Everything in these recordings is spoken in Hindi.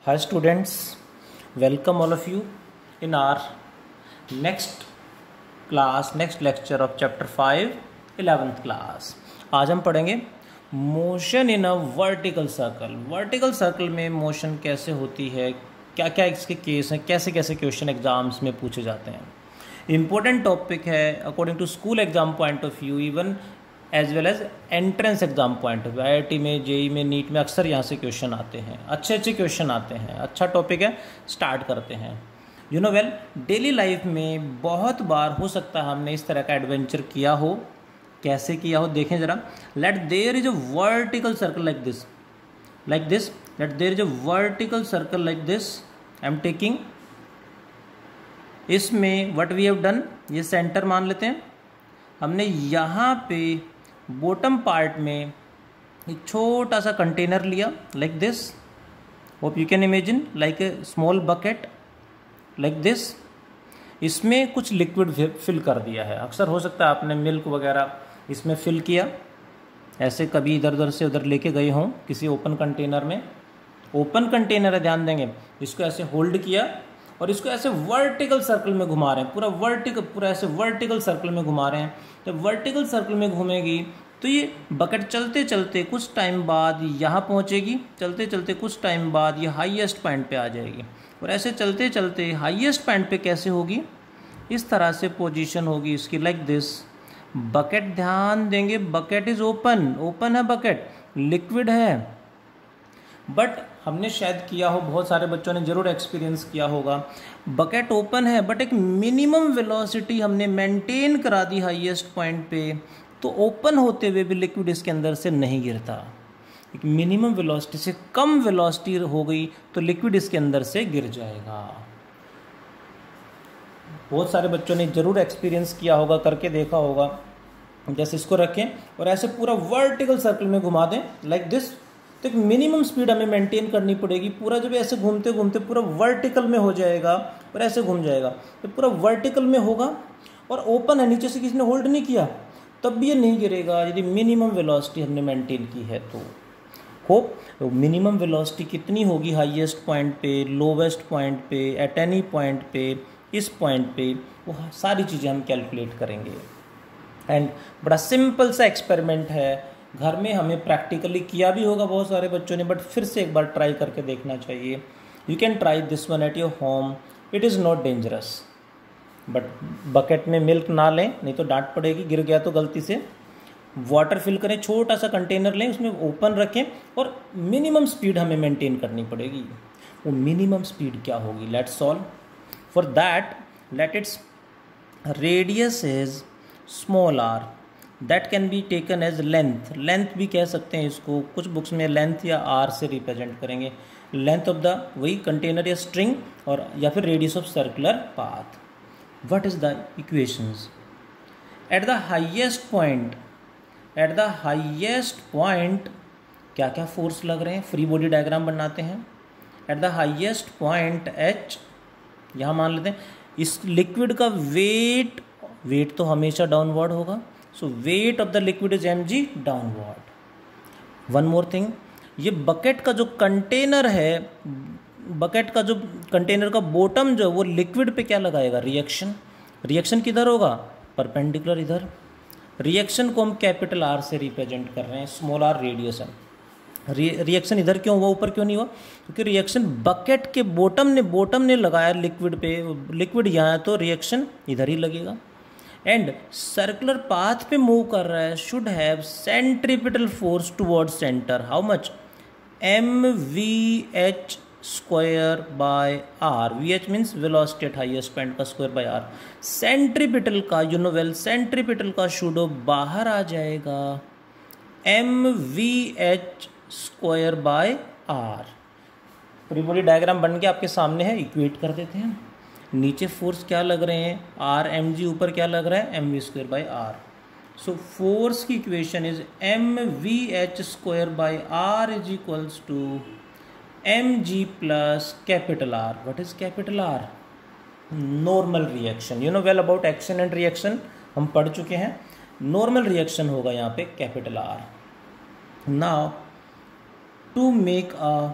Hi students, welcome all of you in our next next lecture of chapter 5, 11th class. आज हम पढ़ेंगे motion in a vertical circle. Vertical circle में मोशन कैसे होती है, क्या क्या इसके केस हैं, कैसे कैसे क्वेश्चन एग्जाम्स में पूछे जाते हैं. इम्पोर्टेंट टॉपिक है according to school exam point of view, even as well as entrance exam point of view. IIT में, जेई में, नीट में अक्सर यहाँ से क्वेश्चन आते हैं, अच्छे अच्छे क्वेश्चन आते हैं. अच्छा टॉपिक है, स्टार्ट करते हैं. You know well, daily life में बहुत बार हो सकता है हमने इस तरह का एडवेंचर किया हो. कैसे किया हो देखें ज़रा. Let there is a vertical circle like this, let there is a vertical circle like this. I am taking, इसमें व्हाट वी हैव डन, ये सेंटर मान लेते हैं. हमने यहाँ पे बॉटम पार्ट में एक छोटा सा कंटेनर लिया like this. Hope you can imagine like a small bucket like this. इसमें कुछ लिक्विड फिल कर दिया है. अक्सर हो सकता है आपने मिल्क वगैरह इसमें फिल किया, ऐसे कभी इधर उधर से उधर लेके गए हों किसी ओपन कंटेनर में. ओपन कंटेनर है, ध्यान देंगे. इसको ऐसे होल्ड किया और इसको ऐसे वर्टिकल सर्कल में घुमा रहे हैं, पूरा ऐसे वर्टिकल सर्कल में घुमा रहे हैं. जब वर्टिकल सर्कल में घूमेगी तो ये बकेट चलते चलते कुछ टाइम बाद यहाँ पहुँचेगी, चलते चलते कुछ टाइम बाद ये हाईएस्ट पॉइंट पे आ जाएगी. और ऐसे चलते चलते हाईएस्ट पॉइंट पे कैसे होगी, इस तरह से पोजीशन होगी इसकी लाइक दिस. बकेट, ध्यान देंगे, बकेट इज ओपन है, बकेट लिक्विड है. बट हमने शायद किया हो, बहुत सारे बच्चों ने जरूर एक्सपीरियंस किया होगा, बकेट ओपन है बट एक मिनिमम वेलोसिटी हमने मेंटेन करा दी हाईएस्ट पॉइंट पे, तो ओपन होते हुए भी लिक्विड इसके अंदर से नहीं गिरता. एक मिनिमम वेलोसिटी से कम वेलोसिटी हो गई तो लिक्विड इसके अंदर से गिर जाएगा. बहुत सारे बच्चों ने जरूर एक्सपीरियंस किया होगा, करके देखा होगा. जैसे इसको रखें और ऐसे पूरा वर्टिकल सर्कल में घुमा दें लाइक दिस, तो एक मिनिमम स्पीड हमें मेंटेन करनी पड़ेगी. पूरा जब ऐसे घूमते घूमते पूरा वर्टिकल में हो जाएगा और ऐसे घूम जाएगा, तो पूरा वर्टिकल में होगा और ओपन है, नीचे से किसी ने होल्ड नहीं किया, तब भी ये नहीं गिरेगा यदि मिनिमम वेलोसिटी हमने मेंटेन की है. तो होप मिनिमम वेलोसिटी कितनी होगी हाईएस्ट पॉइंट पे, लोवेस्ट पॉइंट पे, एट एनी पॉइंट पे, इस पॉइंट पे, वो सारी चीज़ें हम कैलकुलेट करेंगे. एंड बड़ा सिंपल सा एक्सपेरिमेंट है, घर में हमें प्रैक्टिकली किया भी होगा बहुत सारे बच्चों ने, बट फिर से एक बार ट्राई करके देखना चाहिए. You can try this one at your home. It is not dangerous. But bucket में मिल्क ना लें, नहीं तो डांट पड़ेगी. गिर गया तो गलती से वाटर फिल करें, छोटा सा कंटेनर लें, उसमें ओपन रखें और मिनिमम स्पीड हमें मेंटेन करनी पड़ेगी. वो मिनिमम स्पीड क्या होगी, let's solve. For that let its radius is small r, that can be taken as length भी कह सकते हैं इसको. कुछ बुक्स में लेंथ या आर से रिप्रेजेंट करेंगे. लेंथ ऑफ द वही कंटेनर या स्ट्रिंग, और या फिर radius of circular path. What is the equations at the highest point, क्या क्या फोर्स लग रहे हैं, फ्री बॉडी डायग्राम बनाते हैं. At the highest point H, यहाँ मान लेते हैं इस लिक्विड का वेट तो हमेशा डाउनवर्ड होगा. So weight of the liquid is mg downward. One more thing, ये बकेट का जो कंटेनर है, बकेट का जो कंटेनर का बॉटम जो वो लिक्विड पे क्या लगाएगा, रिएक्शन किधर होगा, परपेंडिकुलर इधर. रिएक्शन को हम कैपिटल R से रिप्रेजेंट कर रहे हैं, स्मॉल r रेडियस है. रिएक्शन इधर क्यों हुआ, ऊपर क्यों नहीं हुआ, क्योंकि रिएक्शन बकेट के बॉटम ने लगाया लिक्विड पे. लिक्विड यहाँ है तो रिएक्शन इधर ही लगेगा. एंड सर्कुलर पाथ पे मूव कर रहा है, should have centripetal force toward centre. How much, mvh square by r. VH means velocity at highest point का स्क्वायर बाय आर. सेंट्रीपिटल का, यू नो वेल, सेंट्रीपिटल का शूडो बाहर आ जाएगा, mvh square by r. Free body diagram बन के आपके सामने है, इक्वेट कर देते हैं. नीचे फोर्स क्या लग रहे हैं, आर mg, ऊपर क्या लग रहा है, mv square by R. So force की equation is mvh square by R is equals to mg plus capital R. What is capital R, normal reaction. You know well about action and reaction हम पढ़ चुके हैं. नॉर्मल रिएक्शन होगा यहाँ पे capital R. Now to make a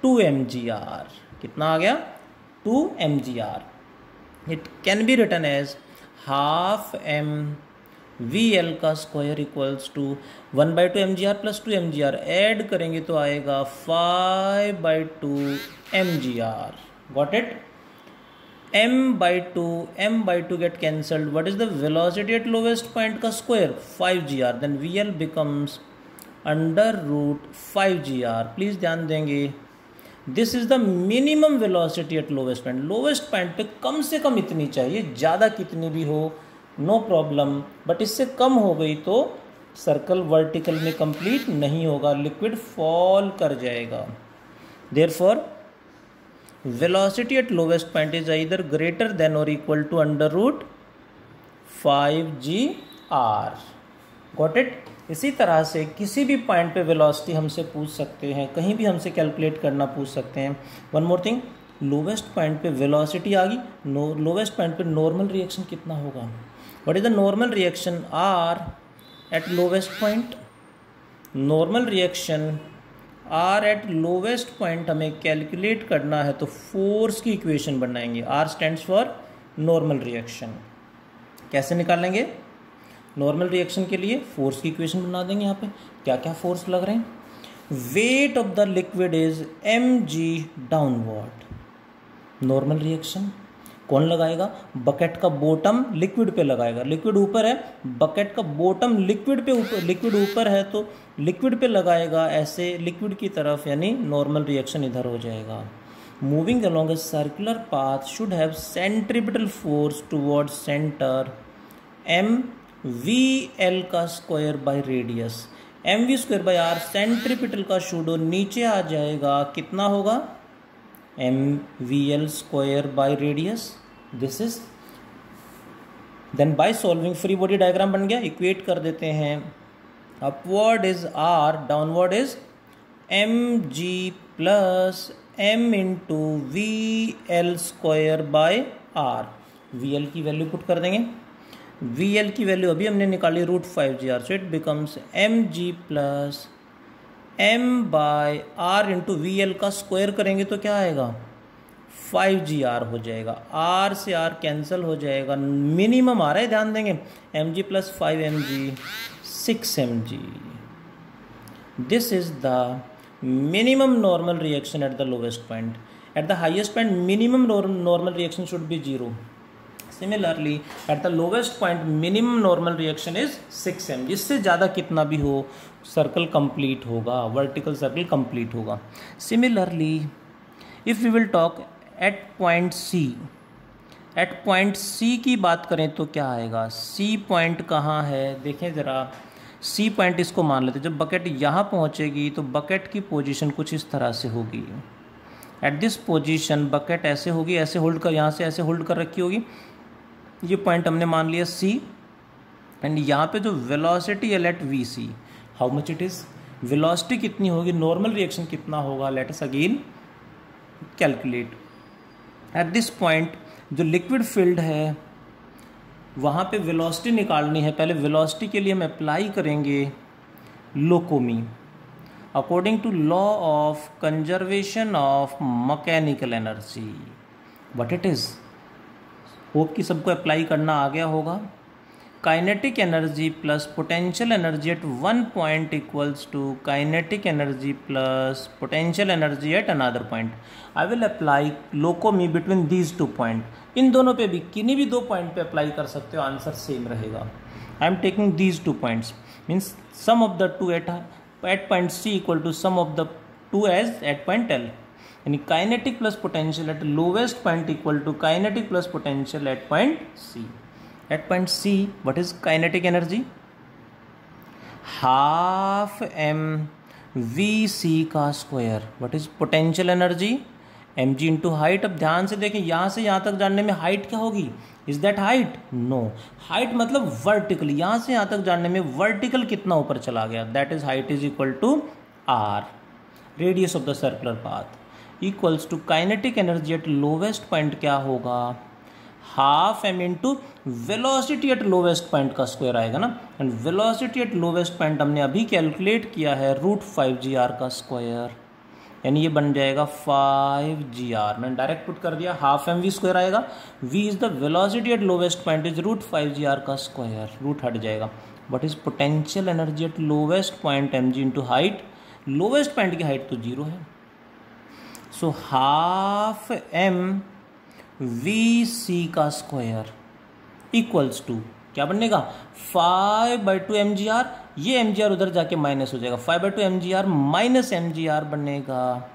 2 mgr। कितना आ गया? 2 mgr। It can be written as half M V L का square equals to 1/2 mgr plus 2 mgr। Add करेंगे तो आएगा 5/2 mgr। Got it? m/2 get cancelled. What is the velocity at lowest point का square? 5gr। then vl becomes under root 5gr। Please ध्यान देंगे, this is the minimum velocity at lowest point. Lowest point पे कम से कम इतनी चाहिए, ज़्यादा कितनी भी हो नो प्रॉब्लम, बट इससे कम हो गई तो सर्कल वर्टिकल में कंप्लीट नहीं होगा, लिक्विड फॉल कर जाएगा। Therefore velocity at lowest point is either greater than or equal to under root 5gr। Got it? इसी तरह से किसी भी पॉइंट पे वेलोसिटी हमसे पूछ सकते हैं, कहीं भी हमसे कैलकुलेट करना पूछ सकते हैं। One more thing, lowest point पे वेलोसिटी आ गई, लोवेस्ट पॉइंट पे नॉर्मल रिएक्शन कितना होगा? What is the normal reaction r at lowest point? Normal reaction r at lowest point हमें कैलकुलेट करना है तो फोर्स की इक्वेशन बनाएंगे। R stands for normal reaction. कैसे निकालेंगे? नॉर्मल रिएक्शन के लिए फोर्स की इक्वेशन बना देंगे। यहाँ पे क्या क्या फोर्स लग रहे हैं? Wait of the liquid is mg downward. Normal reaction कौन लगाएगा? बकेट का बॉटम लिक्विड पे लगाएगा। लिक्विड ऊपर है, बकेट का बॉटम लिक्विड पे ऊपर, लिक्विड ऊपर है तो लिक्विड पे लगाएगा ऐसे लिक्विड की तरफ, यानी नॉर्मल रिएक्शन इधर हो जाएगा। Moving along a circular path should have centripetal force toward center M V L का square by radius. M we square by are centripetal का शुड नीचे आ जाएगा, कितना होगा? M we L square by radius. This is then by solving free body diagram बन गया। इक्वेट कर देते हैं, upward is R, downward is M ji plus M into we L square by are. V L की वैल्यू पुट कर देंगे। वी एल की वैल्यू अभी हमने निकाली √5gr, so it becomes m ji plus m by r into V L का स्क्वायर करेंगे तो क्या आएगा? 5gr हो जाएगा। r से r कैंसिल हो जाएगा, मिनिमम आ रहा है, ध्यान देंगे। mg plus 5mg 6mg। This is the minimum normal reaction at the lowest point. At the highest point minimum normal reaction should be 0। Similarly at the lowest point minimum normal reaction is 6mg। इससे ज़्यादा कितना भी हो सर्कल कंप्लीट होगा, वर्टिकल सर्कल कंप्लीट होगा। Similarly if we will talk at point C, at point C की बात करें तो क्या आएगा? सी पॉइंट कहाँ है देखें ज़रा। सी पॉइंट इसको मान लेते, जब बकेट यहाँ पहुँचेगी तो बकेट की पोजीशन कुछ इस तरह से होगी। एट दिस पोजीशन बकेट ऐसे होगी, ऐसे होल्ड कर, यहाँ से ऐसे होल्ड कर रखी होगी। ये पॉइंट हमने मान लिया सी, एंड यहाँ पे जो वेलोसिटी है let we see, how much it is, velocity कितनी होगी, नॉर्मल रिएक्शन कितना होगा, let us again calculate. At this point जो लिक्विड फील्ड है वहाँ पे वेलोसिटी निकालनी है। पहले वेलोसिटी के लिए हम अप्लाई करेंगे LOCOME according to law of conservation of mechanical energy. What it is, hope कि सबको अप्लाई करना आ गया होगा। Kinetic energy plus potential energy at one point equals to kinetic energy plus potential energy at another point. I will apply LOCOME between these two point. इन दोनों पे भी किन्हीं भी दो पॉइंट पे अप्लाई कर सकते हो, आंसर सेम रहेगा। I am taking these two points, means sum of the two at point C equal to sum of the two as at point L, यानी kinetic plus potential at lowest point equal to kinetic plus potential at point C. At point C, what is kinetic energy? Half mvc का square. What is potential energy? mg into height। अब ध्यान से देखें, यहाँ से यहाँ तक जानने में हाइट क्या होगी? Is that height? No। Height मतलब वर्टिकल, यहाँ से यहाँ तक जानने में वर्टिकल कितना ऊपर चला गया, that is height is equal to r। Radius of the circular path equals to kinetic energy at lowest point क्या होगा? Half m into velocity at lowest point का स्क्वायर आएगा ना, and velocity at lowest point हमने अभी कैलकुलेट किया है √5gr का स्क्वायर। यानी ये बन जाएगा 5 g r। मैंने डायरेक्ट पुट कर दिया, हाफ एम वी स्क्वायर आएगा। v is the velocity at lowest point is root 5 g r का स्क्वायर, रूट हट जाएगा। What is potential energy at lowest point mg into height, lowest point की हाइट तो 0 है, so half M v c का स्क्वायर इक्वल्स टू क्या बनेगा 5/2 mgr। ये mgr उधर जाके माइनस हो जाएगा, 5/2 mgr माइनस mgr बनेगा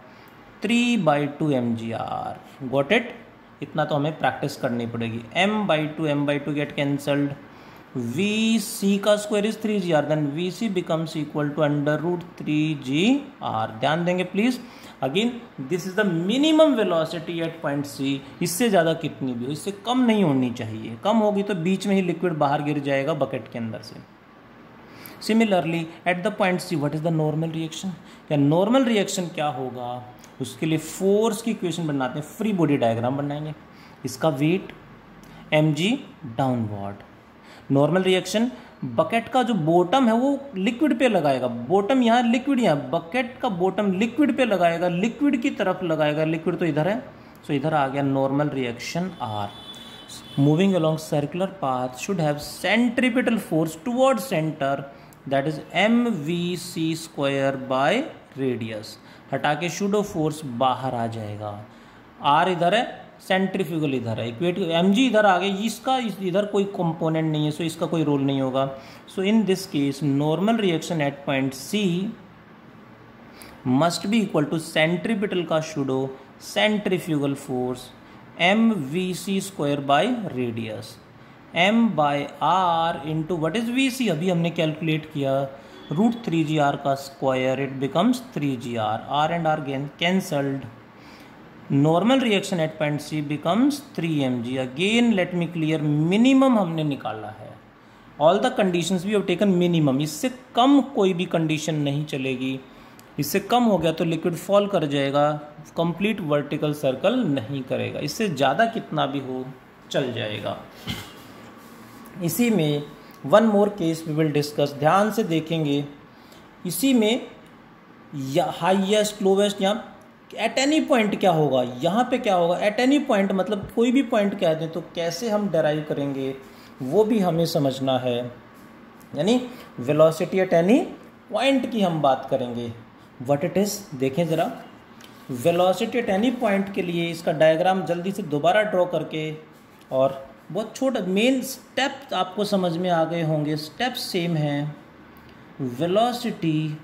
3/2 mgr। Got it? इतना तो हमें प्रैक्टिस करनी पड़ेगी। m/2 get cancelled, v c का square is 3gr, then v c becomes equal to √3gr। ध्यान देंगे please. Again this is the minimum velocity at point C. इससे ज़्यादा कितनी भी हो, इससे कम नहीं होनी चाहिए। कम होगी तो बीच में ही लिक्विड बाहर गिर जाएगा बकेट के अंदर से। Similarly at the point see what is the normal reaction, या नॉर्मल रिएक्शन क्या होगा, उसके लिए फोर्स की इक्वेशन बनाते हैं, फ्री बॉडी डायग्राम बनाएंगे। इसका weight mg downward, normal reaction bucket का जो बॉटम है वो लिक्विड पे लगाएगा, बॉटम यहाँ लिक्विड, यहाँ बकेट का बॉटम लिक्विड पे लगाएगा, लिक्विड की तरफ लगाएगा, लिक्विड तो इधर है, सो इधर आ गया normal reaction R। Moving along circular path should have centripetal force toward centre, that is mvc² by radius. हटा के शूडो फोर्स बाहर आ जाएगा, R इधर है, सेंट्रीफ्यूगल इधर है, इक्वेट mg इधर आ गए, इसका इधर कोई कंपोनेंट नहीं है, सो इसका कोई रोल नहीं होगा। So in this case normal reaction at point C must be equal to centripetal का pseudo centrifugal force mvc² by radius, m/r into what is vc, अभी हमने कैलकुलेट किया √3gr का square, it becomes 3gr, r and r cancelled. Normal reaction at point C becomes 3mg। Again let me clear, minimum हमने निकाला है, all the conditions we have taken minimum, इससे कम कोई भी कंडीशन नहीं चलेगी। इससे कम हो गया तो लिक्विड फॉल कर जाएगा, कंप्लीट वर्टिकल सर्कल नहीं करेगा, इससे ज़्यादा कितना भी हो चल जाएगा। इसी में one more case we will discuss, ध्यान से देखेंगे। इसी में हाईएस्ट लोवेस्ट, यहाँ एट एनी पॉइंट क्या होगा, यहाँ पे क्या होगा, एट एनी पॉइंट मतलब कोई भी पॉइंट कह दें तो कैसे हम डेराइव करेंगे वो भी हमें समझना है। यानी वेलोसिटी एट एनी पॉइंट की हम बात करेंगे, व्हाट इट इज़। देखें ज़रा, वेलोसिटी एट एनी पॉइंट के लिए इसका डायग्राम जल्दी से दोबारा ड्रॉ करके, और बहुत छोटा मेन स्टेप आपको समझ में आ गए होंगे, स्टेप सेम है। Velocity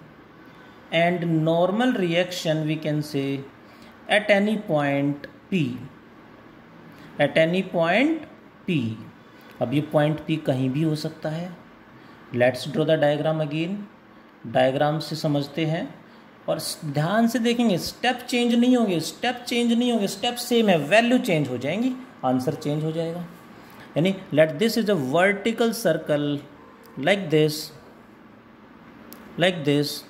and normal reaction we can say at any point P, at any point P। अब ये पॉइंट P कहीं भी हो सकता है। Let's draw the diagram again, diagram से समझते हैं और ध्यान से देखेंगे, स्टेप चेंज नहीं होंगे, स्टेप चेंज नहीं होंगे, स्टेप सेम है, वैल्यू चेंज हो जाएंगी, आंसर चेंज हो जाएगा। यानी let this is a vertical circle like this, like this.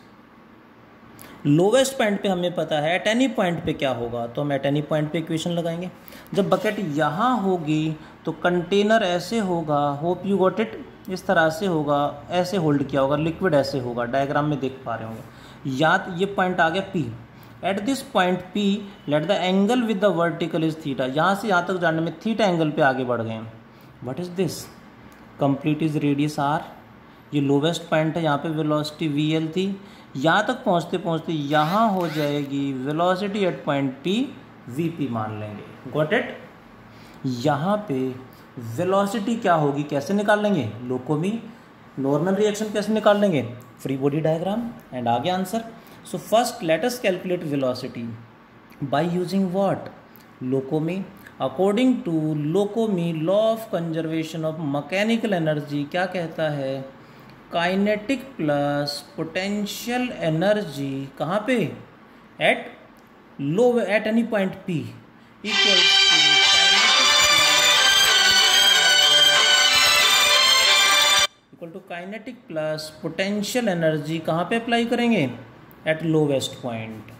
Lowest point पे हमें पता है एट एनी पॉइंट पे क्या होगा, तो हम एट एनी पॉइंट पे इक्वेशन लगाएंगे। जब बकेट यहाँ होगी तो कंटेनर ऐसे होगा, होप यू गॉट इट, इस तरह से होगा, ऐसे होल्ड किया होगा, लिक्विड ऐसे होगा, डायग्राम में देख पा रहे होंगे। या ये पॉइंट आ गया P, eight this point P let the angle with the vertical is theta. यहाँ से यहाँ तक जाने में थीटा एंगल पे आगे बढ़ गए हैं। What is this, complete is radius R। ये लोवेस्ट पॉइंट है, यहाँ पे वेलोसिटी VL थी, यहाँ तक पहुँचते पहुँचते यहाँ हो जाएगी velocity at point P VP मान लेंगे। Got it. यहाँ पे वेलोसिटी क्या होगी, कैसे निकाल लेंगे, लोकोमी, नॉर्मल रिएक्शन कैसे निकाल लेंगे, फ्री बॉडी डायग्राम, एंड आ गया answer. So first let us calculate velocity by using what, LOCOME. According to LOCOME law of conservation of mechanical energy क्या कहता है, काइनेटिक प्लस पोटेंशियल एनर्जी कहाँ पे, at low at any point P equal to kinetic plus potential energy कहाँ पे अप्लाई करेंगे, at lowest point.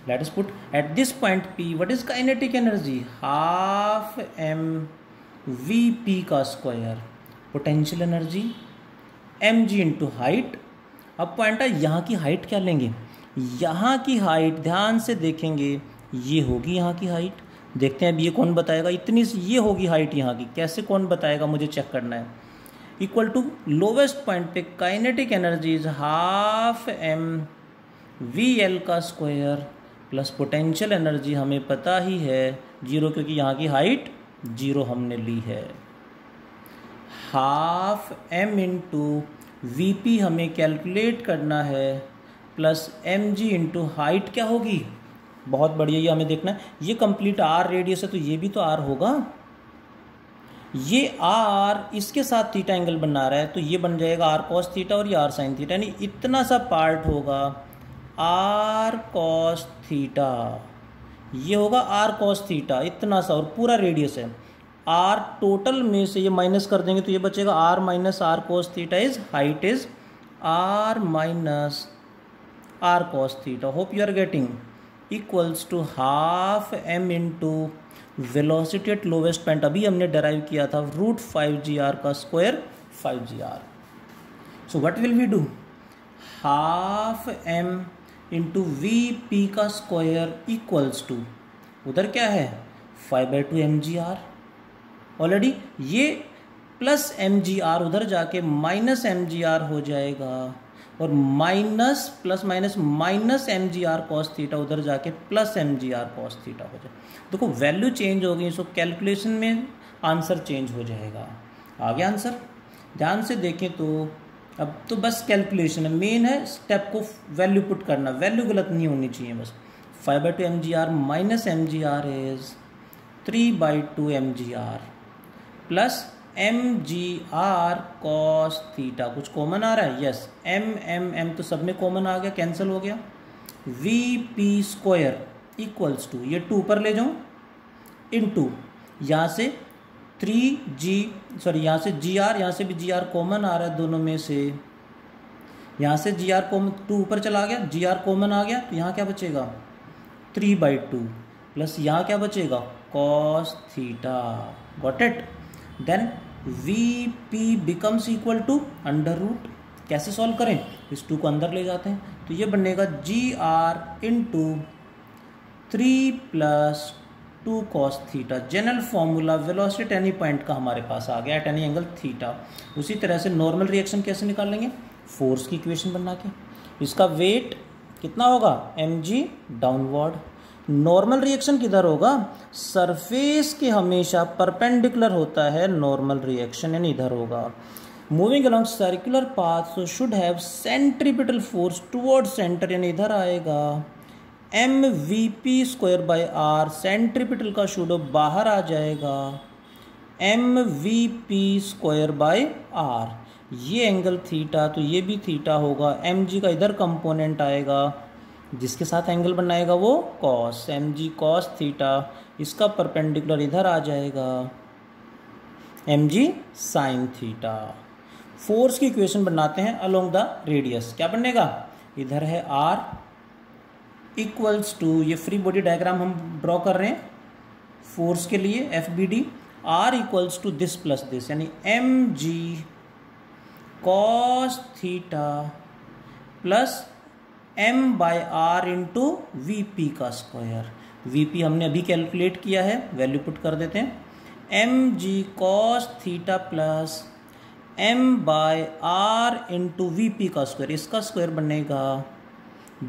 Let us put at this point P what is kinetic energy, half mvp का square, potential energy mg into height. अब पॉइंट है यहाँ की हाइट क्या लेंगे, यहाँ की हाइट ध्यान से देखेंगे, ये होगी यहाँ की हाइट। देखते हैं अब ये कौन बताएगा, इतनी सी ये होगी हाइट यहाँ की, कैसे कौन बताएगा, मुझे चेक करना है। इक्वल टू लोवेस्ट पॉइंट पे kinetic energy is half M V L का स्क्वायर प्लस पोटेंशियल एनर्जी हमें पता ही है 0, क्योंकि यहाँ की हाइट 0 हमने ली है। Half m into v p हमें कैलकुलेट करना है plus m g into height क्या होगी, बहुत बढ़िया, ये हमें देखना है। ये कंप्लीट आर रेडियस है तो ये भी तो आर होगा, ये आर इसके साथ थीटा एंगल बना रहा है तो ये बन जाएगा आर कॉस थीटा और ये आर साइन थीटा, यानी इतना सा पार्ट होगा आर कॉस थीटा, ये होगा आर कॉस थीटा इतना सा, और पूरा रेडियस है आर। टोटल में से ये माइनस कर देंगे तो ये बचेगा r minus r cos theta is height is r minus r cos theta. Hope you are getting. Equals to half m into velocity at lowest point, अभी हमने डेराइव किया था √5gr का square 5gr। So what will we do, half m into v p का स्क्वायर इक्वल्स टू, उधर क्या है 5/2 mgr, ऑलरेडी ये प्लस mgr उधर जाके माइनस mgr हो जाएगा, और minus plus minus minus mgr cos theta उधर जाके प्लस mgr cos थीटा हो जाए। देखो वैल्यू चेंज हो गई, सो कैलकुलेशन में आंसर चेंज हो जाएगा। आ गया आंसर, ध्यान से देखें तो अब तो बस कैलकुलेशन है, मेन है स्टेप को वैल्यू पुट करना, वैल्यू गलत नहीं होनी चाहिए बस। 5/2 mgr minus mgr is 3/2 mgr plus mgr cos theta, कुछ कॉमन आ रहा है, यस m तो सब में कॉमन आ गया, कैंसिल हो गया। vp स्क्वायर इक्वल्स टू, ये 2 पर ले जाऊं इनटू यहाँ से यहाँ से gr, यहाँ से भी gr कॉमन आ रहा है दोनों में से, यहाँ से gr कॉमन 2 ऊपर चला गया, gr कॉमन आ गया तो यहाँ क्या बचेगा 3/2 प्लस यहाँ क्या बचेगा cos theta. Got it. Then Vp becomes equal to under root, कैसे सॉल्व करें, इस 2 को अंदर ले जाते हैं तो ये बनेगा gr into 3 + 2 cos theta. General formula velocity at any point का हमारे पास आ गया, एट एनी एंगल थीटा। उसी तरह से नॉर्मल रिएक्शन कैसे निकालेंगे, फोर्स की इक्वेशन बना के, इसका वेट कितना होगा mg डाउनवर्ड। नॉर्मल रिएक्शन किधर होगा, सरफेस के हमेशा परपेंडिकुलर होता है नॉर्मल रिएक्शन, यानी इधर होगा। Moving along circular path so should have centripetal force toward centre, यानी इधर आएगा mvp²/r, सेंट्रीपिटल का शूडो बाहर आ जाएगा mvp²/r। ये एंगल थीटा तो ये भी थीटा होगा, mg का इधर कंपोनेंट आएगा, जिसके साथ एंगल बनाएगा वो cos, mg cos थीटा, इसका परपेंडिकुलर इधर आ जाएगा mg sin थीटा। फोर्स की इक्वेशन बनाते हैं अलोंग द रेडियस, क्या बनेगा, इधर है r इक्वल्स टू, ये फ्री बॉडी डायग्राम हम ड्रॉ कर रहे हैं फोर्स के लिए FBD, r equals to this plus this, यानी mg cos theta plus m/r into v p का स्क्वायर। वीपी हमने अभी कैलकुलेट किया है, वैल्यू पुट कर देते हैं, mg cos theta plus m/r into v p का स्क्वायर, इसका स्क्वायर बनेगा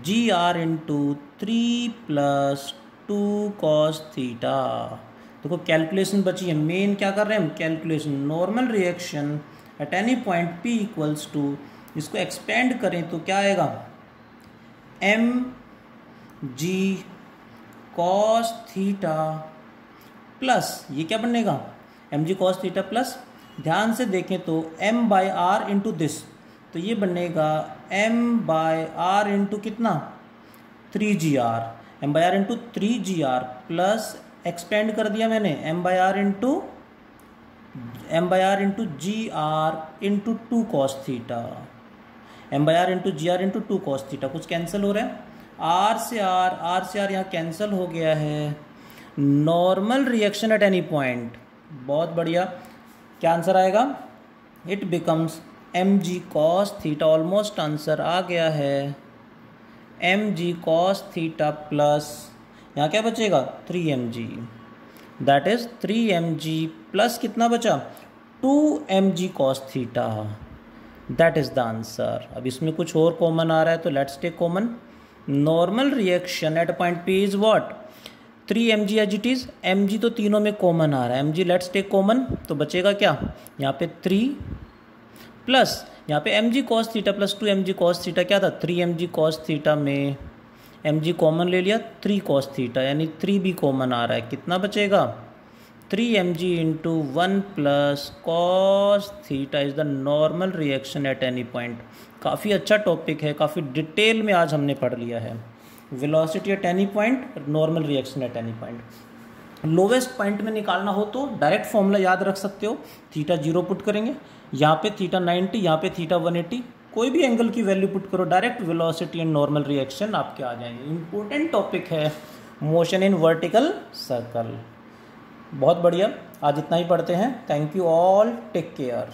gr इंटू 3 + 2 cos थीटा। देखो कैलकुलेशन बची है, मेन क्या कर रहे हैं हम, calculation. Normal reaction at any point p equals to, इसको एक्सपेंड करें तो क्या आएगा mg cos थीटा प्लस, ये क्या बनेगा mg cos थीटा प्लस, ध्यान से देखें तो m/r इंटू दिस, तो ये बनेगा m/r इंटू कितना 3gr, m/r into 3gr plus expand कर दिया मैंने m/r into gr into 2 cos theta, m/r into gr into 2 cos theta, कुछ कैंसिल हो रहा है, r से r यहाँ कैंसिल हो गया है। Normal reaction at any point, बहुत बढ़िया, क्या आंसर आएगा, it becomes mg cos theta, almost answer आ गया है mg cos थीटा प्लस यहाँ क्या बचेगा 3mg, that is 3mg plus कितना बचा 2mg cos theta, that is the answer. अब इसमें कुछ और कॉमन आ रहा है तो let's take common. Normal reaction at point P is what 3mg as it is, mg तो तीनों में कॉमन आ रहा है, mg लेट्स टेक कॉमन, तो बचेगा क्या यहाँ पे 3 प्लस यहाँ पे mg cos theta plus 2mg cos theta क्या था 3mg cos थीटा में mg कॉमन ले लिया 3 cos थीटा, यानी 3 भी कॉमन आ रहा है, कितना बचेगा 3mg into 1 plus cos theta is the normal reaction at any point. काफ़ी अच्छा टॉपिक है, काफ़ी डिटेल में आज हमने पढ़ लिया है। Velocity at any point, normal reaction at any point. Lowest point में निकालना हो तो डायरेक्ट फॉर्मूला याद रख सकते हो, थीटा 0 पुट करेंगे, यहाँ पे थीटा 90, यहाँ पे थीटा 180, कोई भी एंगल की वैल्यू पुट करो, direct velocity and normal reaction आपके आ जाएंगे। इंपॉर्टेंट टॉपिक है मोशन इन वर्टिकल सर्कल। बहुत बढ़िया, आज इतना ही पढ़ते हैं। Thank you all, take care.